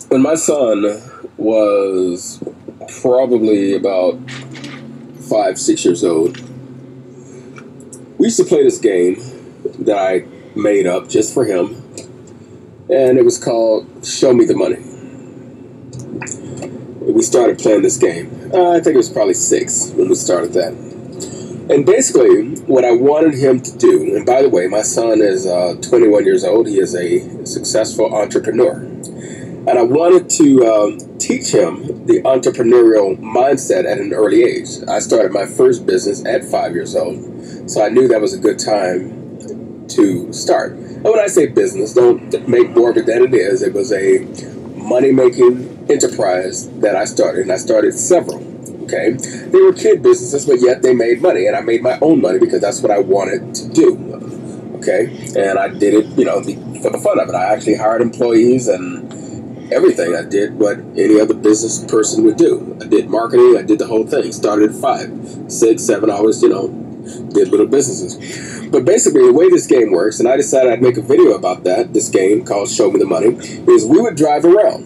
When my son was probably about 5, 6 years old, we used to play this game that I made up just for him, and it was called Show Me the Money. We started playing this game. I think it was probably 6 when we started that. And basically, what I wanted him to do, and by the way, my son is 21 years old. He is a successful entrepreneur. And I wanted to teach him the entrepreneurial mindset at an early age. I started my first business at 5 years old, so I knew that was a good time to start. And when I say business, don't make more of it than it is. It was a money-making enterprise that I started, and I started several. Okay, they were kid businesses, but yet they made money, and I made my own money because that's what I wanted to do. Okay, and I did it, for the fun of it. I actually hired employees and everything. I did what any other business person would do. I did marketing. I did the whole thing. Started at 5, 6, 7 hours. Did little businesses. But basically, the way this game works, and I decided I'd make a video about that. This game called Show Me the Money is we would drive around,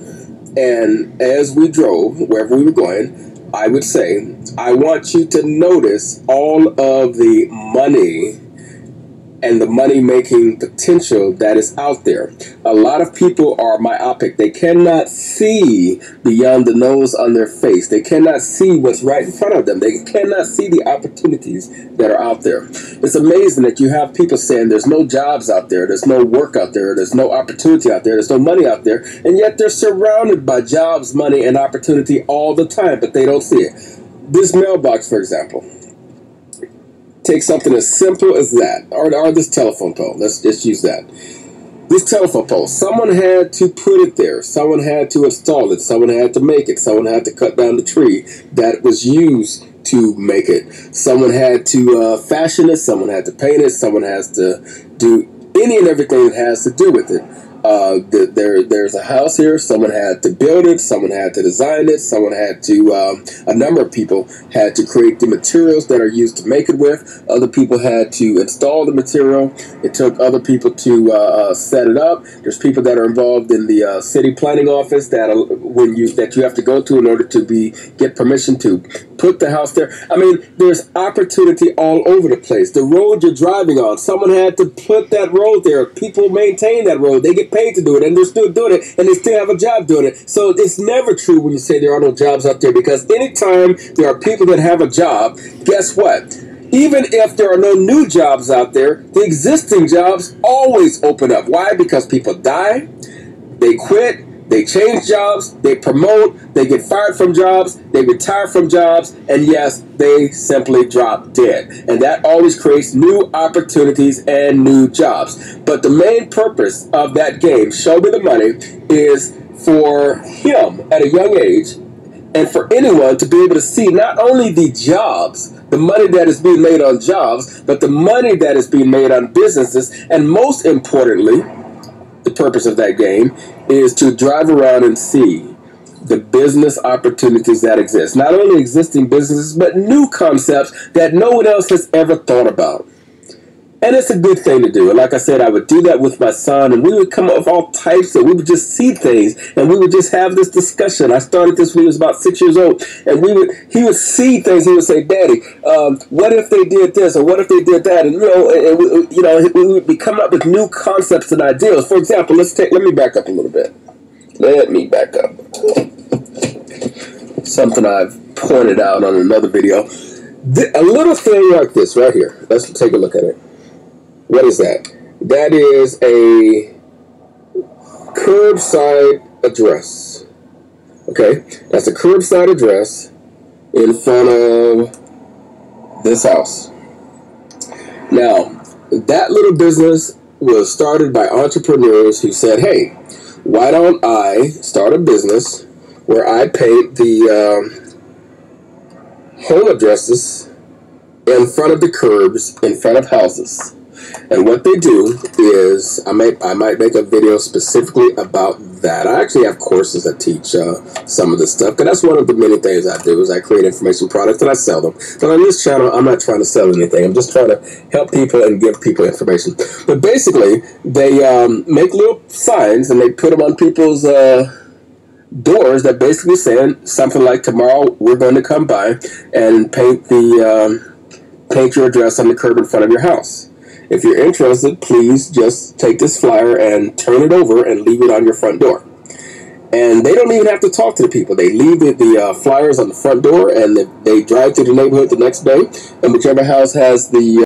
and as we drove wherever we were going, I would say, I want you to notice all of the money and the money-making potential that is out there. A lot of people are myopic. They cannot see beyond the nose on their face. They cannot see what's right in front of them. They cannot see the opportunities that are out there. It's amazing that you have people saying there's no jobs out there, there's no work out there, there's no opportunity out there, there's no money out there, and yet they're surrounded by jobs, money, and opportunity all the time, but they don't see it. This mailbox, for example. Take something as simple as that, or this telephone pole. Let's just use that. This telephone pole, someone had to put it there. Someone had to install it. Someone had to make it. Someone had to cut down the tree that was used to make it. Someone had to fashion it. Someone had to paint it. Someone has to do any and everything that has to do with it. There's a house here. Someone had to build it. Someone had to design it. Someone had to, a number of people had to create the materials that are used to make it with. Other people had to install the material. It took other people to set it up. There's people that are involved in the city planning office that you have to go to in order to get permission to put the house there. I mean, there's opportunity all over the place. The road you're driving on, someone had to put that road there. People maintain that road. They get paid to do it, and they're still doing it, and they still have a job doing it. So it's never true when you say there are no jobs out there, because anytime there are people that have a job, guess what? Even if there are no new jobs out there, the existing jobs always open up. Why? Because people die, they quit, they change jobs, they promote, they get fired from jobs, they retire from jobs, and yes, they simply drop dead. And that always creates new opportunities and new jobs. But the main purpose of that game, Show Me the Money, is for him at a young age and for anyone to be able to see not only the jobs, the money that is being made on jobs, but the money that is being made on businesses, and most importantly, the purpose of that game is to drive around and see the business opportunities that exist. Not only existing businesses, but new concepts that no one else has ever thought about. And it's a good thing to do. And like I said, I would do that with my son, and we would come up with all types of, we would just see things, and we would just have this discussion. I started this when he was about 6 years old, and he would see things. He would say, "Daddy, what if they did this, or what if they did that?" And we would be coming up with new concepts and ideas. For example, let me back up a little bit. Let me back up. Something I've pointed out on another video. A little thing like this right here. Let's take a look at it. What is that? That is a curbside address. Okay? That's a curbside address in front of this house. Now, that little business was started by entrepreneurs who said, "Hey, why don't I start a business where I paint the home addresses in front of the curbs, in front of houses?" And what they do is, I might make a video specifically about that. I actually have courses that teach some of this stuff, because that's one of the many things I do, is I create information products and I sell them. But on this channel, I'm not trying to sell anything. I'm just trying to help people and give people information. But basically, they make little signs and they put them on people's doors that basically saying something like, tomorrow we're going to come by and paint your address on the curb in front of your house. If you're interested, please just take this flyer and turn it over and leave it on your front door. And they don't even have to talk to the people. They leave the flyers on the front door, and they drive to the neighborhood the next day, and whichever house has the